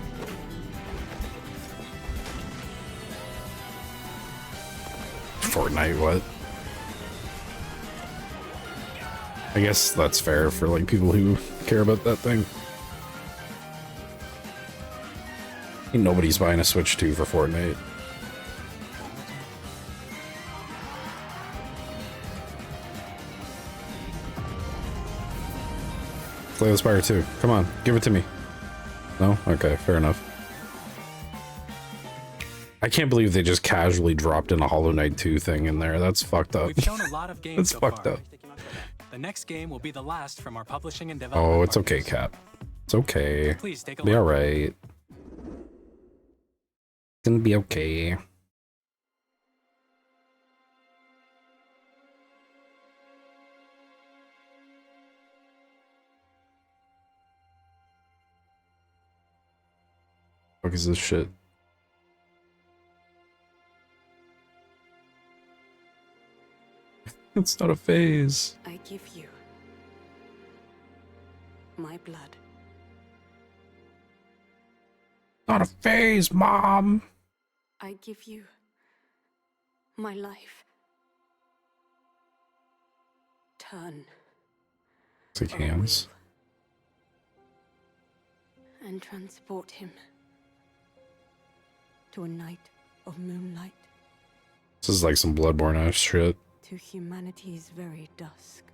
Fortnite, what? I guess that's fair for like people who care about that thing. Ain't nobody's buying a Switch 2 for Fortnite. Play the Spire 2. Come on, give it to me. No? Okay, fair enough. I can't believe they just casually dropped in a Hollow Knight 2 thing in there. That's fucked up. We've shown a lot of games That's fucked up. The next game will be the last from our publishing and development. Oh, it's okay, Cap. It's okay. Please take a Be look. alright. It's gonna be okay. What is this shit? It's not a phase. I give you my blood. Not a phase, Mom. I give you my life. Turn Take hands. and transport him to a night of moonlight, This is like some Bloodborne ass shit. to humanity's very dusk.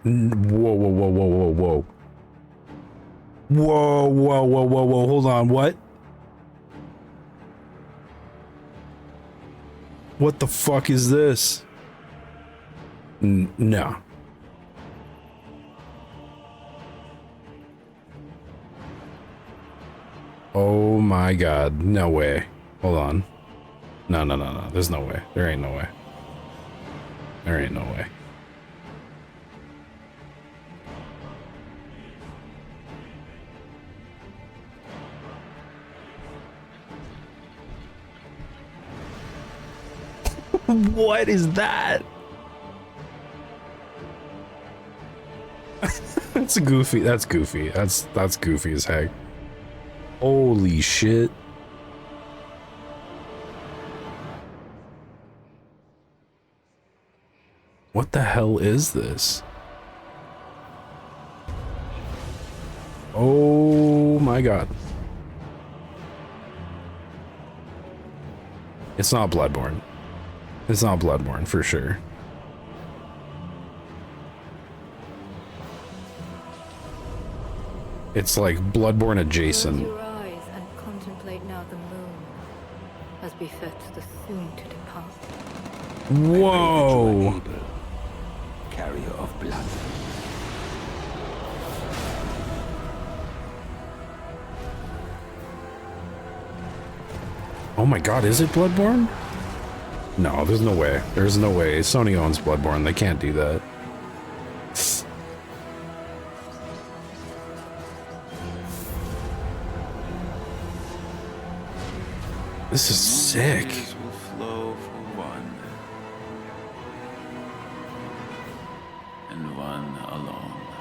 Whoa, whoa, whoa, whoa, whoa, whoa. Whoa, whoa, whoa, whoa, whoa. Hold on, what? What the fuck is this? No. Oh my god, no way. Hold on. No, no, no, no. There's no way. There ain't no way. There ain't no way. What is that? That's goofy. That's goofy. That's goofy as heck. Holy shit. What the hell is this? Oh my god. It's not Bloodborne. It's not Bloodborne for sure. It's like Bloodborne adjacent. Close your eyes and contemplate now the moon, as befits the soon to depart. Whoa! Carrier of blood. Oh my god, is it Bloodborne? No, there's no way. There's no way. Sony owns Bloodborne. They can't do that. This is sick.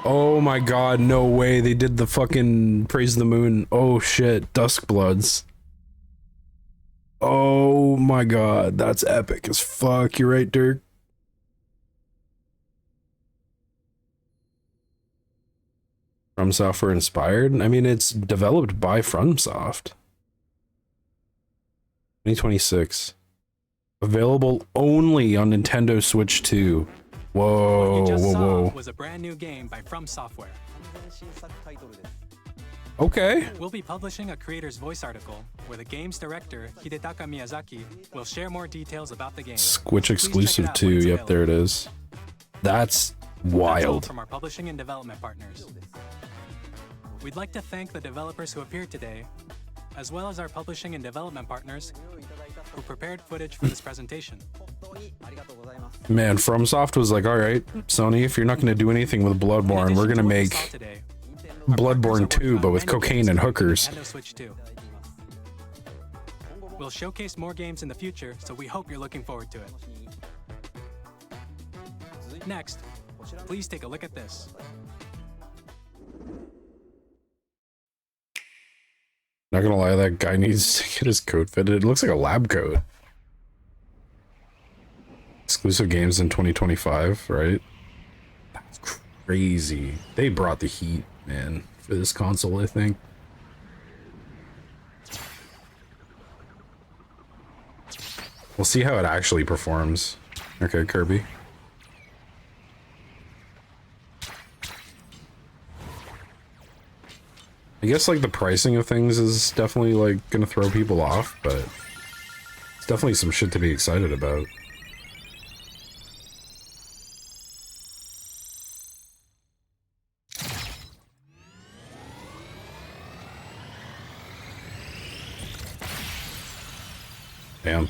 Oh my god, no way. They did the fucking Praise the Moon. Oh shit, Duskbloods. Oh my god, that's epic as fuck. You're right, Dirk. From Software inspired? I mean, it's developed by FromSoft. 2026. Available only on Nintendo Switch 2. Whoa, What you just whoa, saw whoa. was a brand new game by From Software. Okay. We'll be publishing a creator's voice article where the game's director, Hidetaka Miyazaki, will share more details about the game. Switch Please check exclusive it out 2. when it's Yep, there it is. That's That's all wild. from our publishing and development partners. We'd like to thank the developers who appeared today, as well as our publishing and development partners who prepared footage for this presentation. Man, FromSoft was like, alright, Sony, if you're not going to do anything with Bloodborne, we're going to make Bloodborne 2, but with cocaine and hookers. Nintendo Switch 2. We'll showcase more games in the future, so we hope you're looking forward to it. Next, please take a look at this. Not gonna lie, that guy needs to get his coat fitted. It looks like a lab coat. Exclusive games in 2025, right? That's crazy. They brought the heat, man, for this console, I think. We'll see how it actually performs. Okay, Kirby. I guess like the pricing of things is definitely like gonna throw people off, but it's definitely some shit to be excited about. Damn.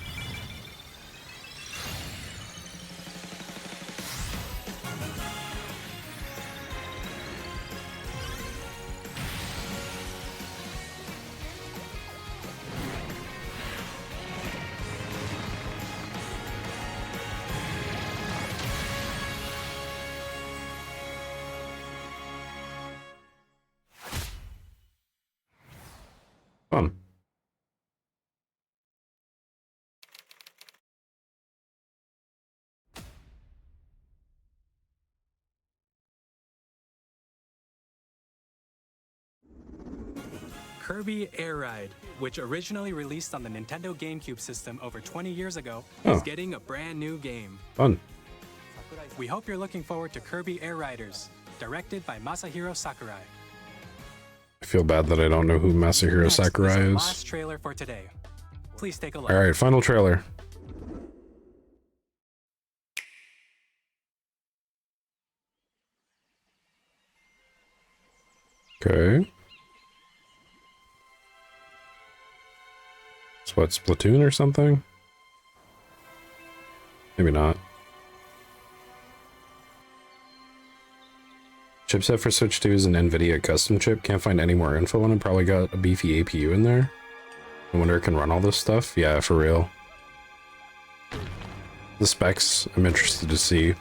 Fun. Kirby Air Ride, which originally released on the Nintendo GameCube system over 20 years ago, Oh. is getting a brand new game. Fun. We hope you're looking forward to Kirby Air Riders, directed by Masahiro Sakurai. I feel bad that I don't know who Masahiro Next Sakurai our is. last trailer for today. Please take a look. Alright, final trailer. Okay. It's what, Splatoon or something? Maybe not. Chipset for Switch 2 is an NVIDIA custom chip. Can't find any more info on it. Probably got a beefy APU in there. I wonder if it can run all this stuff. Yeah, for real. The specs, I'm interested to see.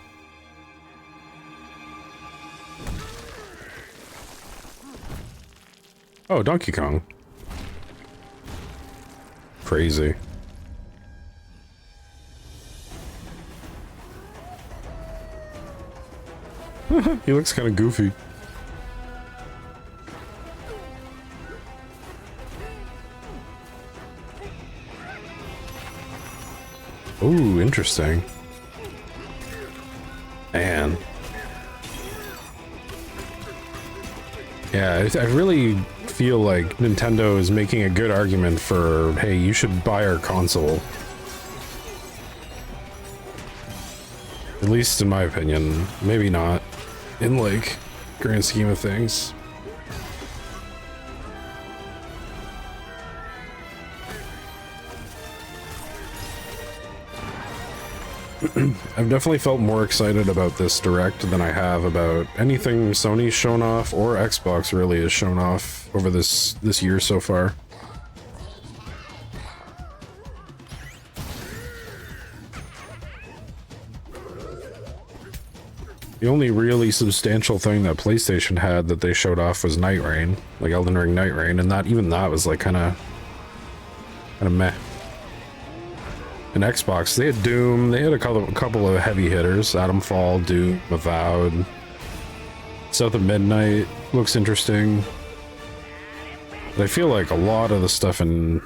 Oh, Donkey Kong. Crazy. He looks kind of goofy. Ooh, interesting. Man. Yeah, I really feel like Nintendo is making a good argument for, hey, you should buy our console. At least in my opinion. Maybe not. In, like, grand scheme of things. I've definitely felt more excited about this Direct than I have about anything Sony's shown off or Xbox really has shown off over this year so far. The only really substantial thing that PlayStation had that they showed off was Night Rain, like Elden Ring Night Rain, and even that was like kind of meh. And Xbox, they had Doom, they had a couple of heavy hitters, Atomfall, Doom, Avowed, South of Midnight looks interesting. But I feel like a lot of the stuff in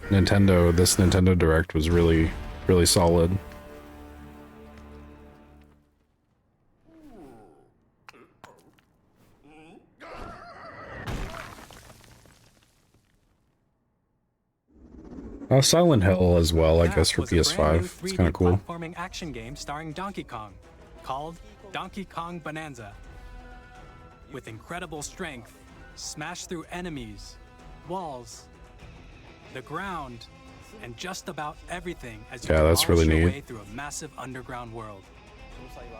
Nintendo, this Nintendo Direct was really, really solid. Silent Hill as well, I guess, for PS5. It's kind of cool. Platforming action game starring Donkey Kong, called Donkey Kong Bonanza. With incredible strength, smash through enemies, walls, the ground, and just about everything as you that's really your neat. way through a massive underground world.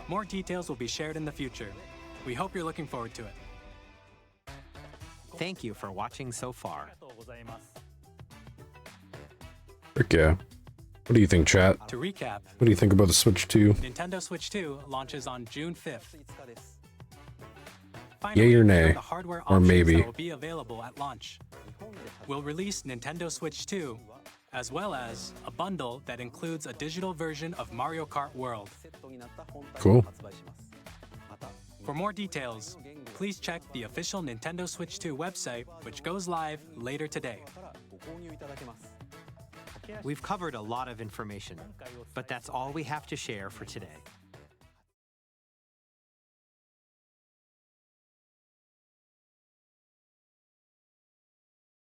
More details will be shared in the future. We hope you're looking forward to it. Thank you for watching so far. Frick yeah. What do you think, chat? To recap, What do you think about the Switch 2? Nintendo Switch 2 launches on June 5th. Yay or here nay? are the hardware Or options maybe. that will be available at launch. We'll release Nintendo Switch 2, as well as a bundle that includes a digital version of Mario Kart World. Cool. For more details, please check the official Nintendo Switch 2 website, which goes live later today. We've covered a lot of information, but that's all we have to share for today.